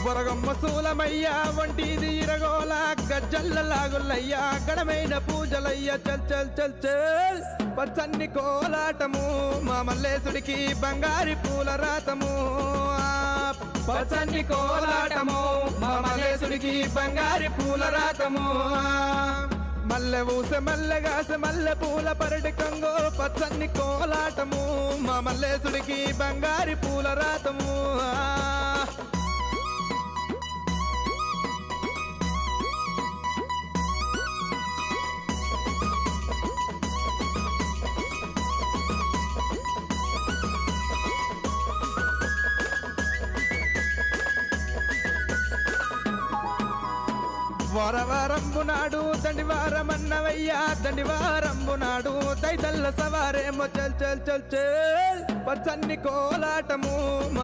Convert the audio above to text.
బొరగమ్మ సూలమయ్య వంటిది ఇరగోల గజ్జల్ల లాగులయ్యా గడమైన పూజలయ్య చల్ చల్ చల్ చల్ పచ్చన్ని కోలాటము మా మల్లేశుడికి బంగారి పూల రాతము పచ్చన్ని కోలాటము మా మల్లేశుడికి బంగారి పూల రాతము మల్లె ఊసె మల్లెగాస మల్లె పూల పరటి కంగో పచ్చన్ని కోలాటము మా మల్లేశుడికి బంగారి పూల రాతము వారవారంబు నాడు దండివారమన్నవయ్యా దండివారంబు నాడు దైతల్ల సవారేమో చల్ చల్ చల్ చల్ పచ్చన్ని కోలాటము